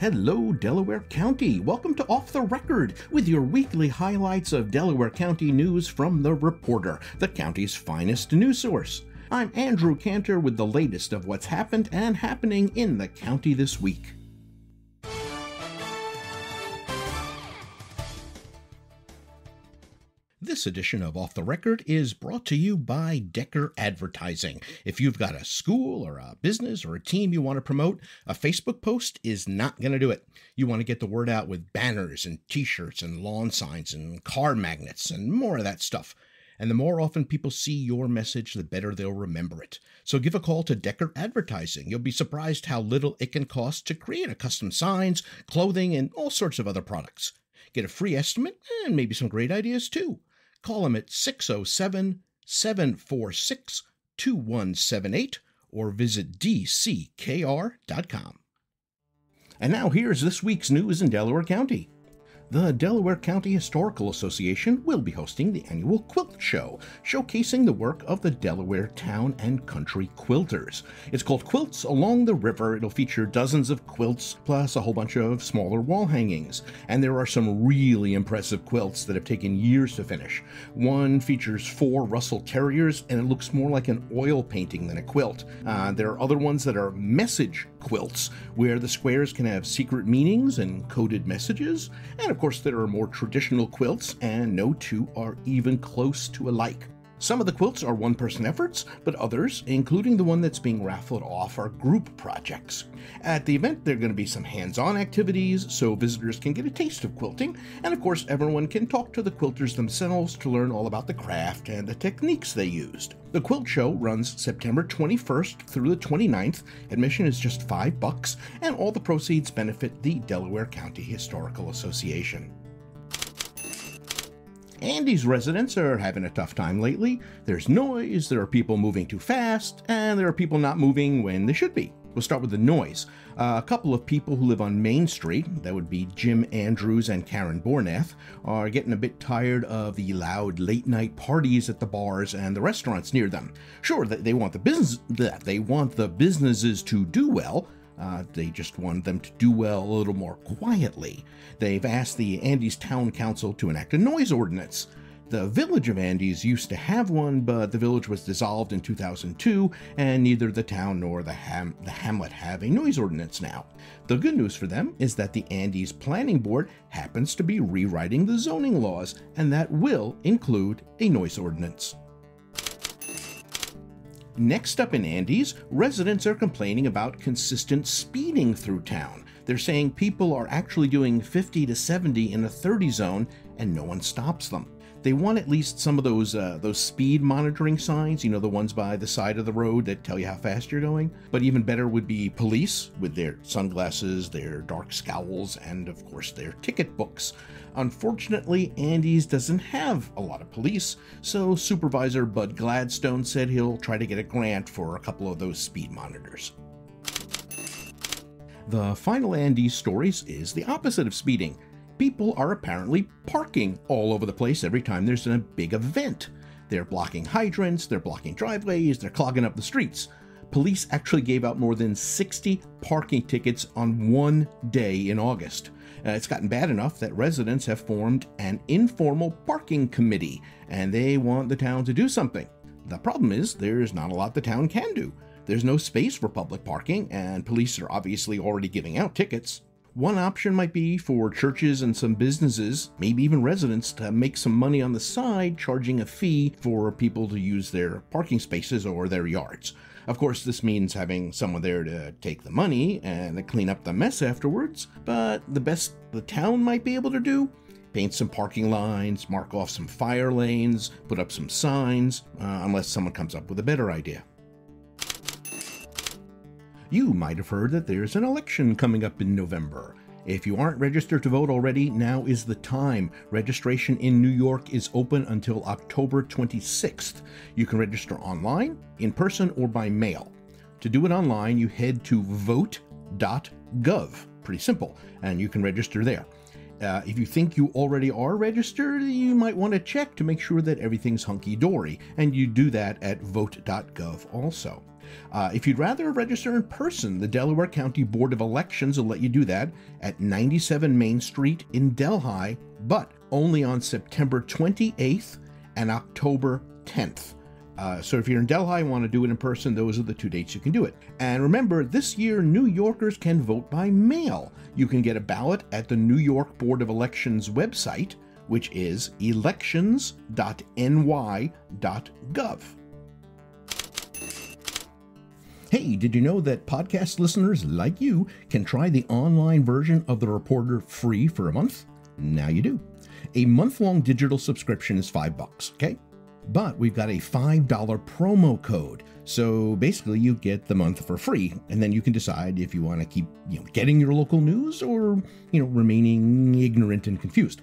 Hello, Delaware County. Welcome to Off the Record with your weekly highlights of Delaware County news from The Reporter, the county's finest news source. I'm Andrew Cantor with the latest of what's happened and happening in the county this week. This edition of Off the Record is brought to you by Decker Advertising. If you've got a school or a business or a team you want to promote, a Facebook post is not going to do it. You want to get the word out with banners and t-shirts and lawn signs and car magnets and more of that stuff. And the more often people see your message, the better they'll remember it. So give a call to Decker Advertising. You'll be surprised how little it can cost to create a custom signs, clothing, and all sorts of other products. Get a free estimate and maybe some great ideas too. Call them at 607-746-2178 or visit dckr.com. And now here's this week's news in Delaware County. The Delaware County Historical Association will be hosting the annual Quilt Show, showcasing the work of the Delaware town and country quilters. It's called Quilts Along the River. It'll feature dozens of quilts, plus a whole bunch of smaller wall hangings. And there are some really impressive quilts that have taken years to finish. One features 4 Russell Terriers, and it looks more like an oil painting than a quilt. There are other ones that are message quilts, where the squares can have secret meanings and coded messages. And of course, there are more traditional quilts, and no two are even close to alike. Some of the quilts are one-person efforts, but others, including the one that's being raffled off, are group projects. At the event, there are going to be some hands-on activities, so visitors can get a taste of quilting, and of course, everyone can talk to the quilters themselves to learn all about the craft and the techniques they used. The Quilt Show runs September 21st through the 29th. Admission is just $5, and all the proceeds benefit the Delaware County Historical Association. Andy's residents are having a tough time lately. There's noise, there are people moving too fast, and there are people not moving when they should be. We'll start with the noise. A couple of people who live on Main Street, that would be Jim Andrews and Karen Bornath, are getting a bit tired of the loud late-night parties at the bars and the restaurants near them. Sure, they want the businesses to do well. They just want them to do well a little more quietly. They've asked the Andes Town Council to enact a noise ordinance. The village of Andes used to have one, but the village was dissolved in 2002, and neither the town nor the hamlet have a noise ordinance now. The good news for them is that the Andes Planning Board happens to be rewriting the zoning laws, and that will include a noise ordinance. Next up in Andes, residents are complaining about consistent speeding through town. They're saying people are actually doing 50 to 70 in a 30 zone and no one stops them. They want at least some of those speed monitoring signs, you know, the ones by the side of the road that tell you how fast you're going. But even better would be police with their sunglasses, their dark scowls, and of course their ticket books. Unfortunately, Andes doesn't have a lot of police, so Supervisor Bud Gladstone said he'll try to get a grant for a couple of those speed monitors. The final Andes stories is the opposite of speeding. People are apparently parking all over the place every time there's a big event. They're blocking hydrants, they're blocking driveways, they're clogging up the streets. Police actually gave out more than 60 parking tickets on one day in August. It's gotten bad enough that residents have formed an informal parking committee, and they want the town to do something. The problem is there's not a lot the town can do. There's no space for public parking, and police are obviously already giving out tickets. One option might be for churches and some businesses, maybe even residents, to make some money on the side, charging a fee for people to use their parking spaces or their yards. Of course, this means having someone there to take the money and clean up the mess afterwards, but the best the town might be able to do? Paint some parking lines, mark off some fire lanes, put up some signs, unless someone comes up with a better idea. You might have heard that there's an election coming up in November. If you aren't registered to vote already, now is the time. Registration in New York is open until October 26th. You can register online, in person, or by mail. To do it online, you head to vote.gov. Pretty simple, and you can register there. If you think you already are registered, you might want to check to make sure that everything's hunky-dory, and you do that at vote.gov also. If you'd rather register in person, the Delaware County Board of Elections will let you do that at 97 Main Street in Delhi, but only on September 28th and October 10th. So if you're in Delhi and want to do it in person, those are the 2 dates you can do it. And remember, this year, New Yorkers can vote by mail. You can get a ballot at the New York Board of Elections website, which is elections.ny.gov. Hey, did you know that podcast listeners like you can try the online version of The Reporter free for a month? Now you do. A month-long digital subscription is $5, okay? But we've got a $5 promo code. So basically you get the month for free, and then you can decide if you want to keep, getting your local news or, remaining ignorant and confused.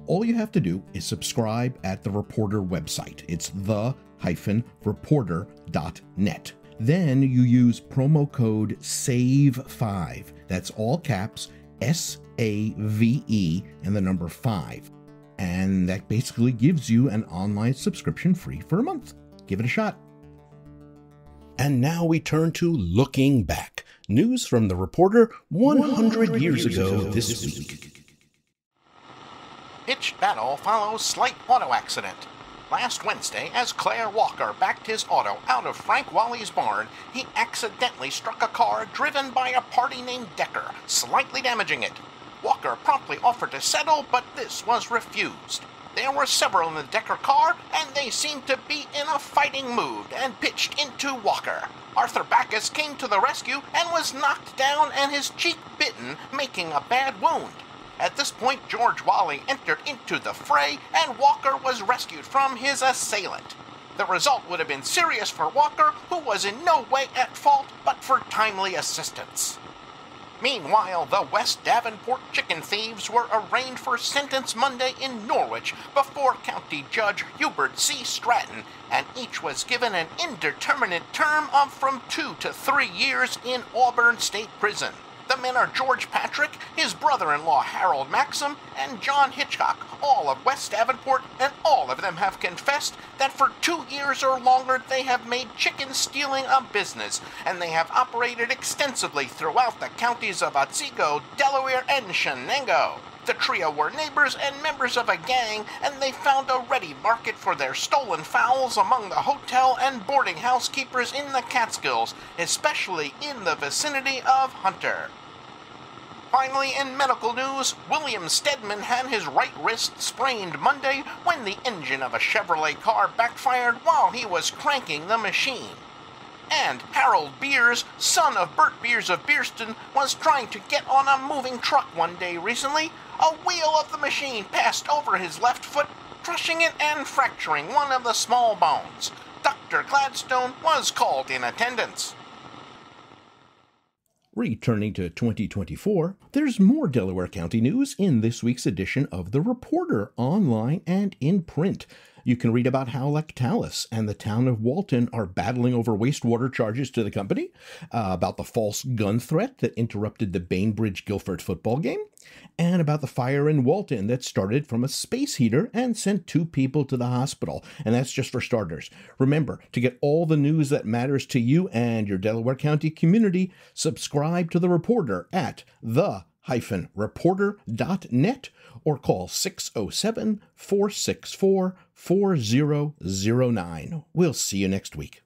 All you have to do is subscribe at the Reporter website. It's the-reporter.net. Then you use promo code SAVE5. That's all caps, SAVE, and the number 5. And that basically gives you an online subscription free for a month. Give it a shot. And now we turn to Looking Back. News from the Reporter 100 years ago this week. Pitched battle follows slight auto accident. Last Wednesday, as Claire Walker backed his auto out of Frank Wally's barn, he accidentally struck a car driven by a party named Decker, slightly damaging it. Walker promptly offered to settle, but this was refused. There were several in the Decker car, and they seemed to be in a fighting mood and pitched into Walker. Arthur Backus came to the rescue and was knocked down and his cheek bitten, making a bad wound. At this point, George Wally entered into the fray, and Walker was rescued from his assailant. The result would have been serious for Walker, who was in no way at fault but for timely assistance. Meanwhile, the West Davenport chicken thieves were arraigned for sentence Monday in Norwich before County Judge Hubert C. Stratton, and each was given an indeterminate term of from 2 to 3 years in Auburn State Prison. The men are George Patrick, his brother-in-law Harold Maxim, and John Hitchcock, all of West Davenport, and all of them have confessed that for 2 years or longer they have made chicken stealing a business, and they have operated extensively throughout the counties of Otsego, Delaware, and Shenango. The trio were neighbors and members of a gang, and they found a ready market for their stolen fowls among the hotel and boarding house keepers in the Catskills, especially in the vicinity of Hunter. Finally, in medical news, William Stedman had his right wrist sprained Monday when the engine of a Chevrolet car backfired while he was cranking the machine. And Harold Beers, son of Bert Beers of Beerston, was trying to get on a moving truck one day recently. A wheel of the machine passed over his left foot, crushing it and fracturing one of the small bones. Dr. Gladstone was called in attendance. Returning to 2024, there's more Delaware County news in this week's edition of The Reporter, online and in print. You can read about how Lactalis and the town of Walton are battling over wastewater charges to the company, about the false gun threat that interrupted the Bainbridge-Guilford football game, and about the fire in Walton that started from a space heater and sent 2 people to the hospital. And that's just for starters. Remember, to get all the news that matters to you and your Delaware County community, subscribe to The Reporter at the-reporter.net or call 607-464-4009. We'll see you next week.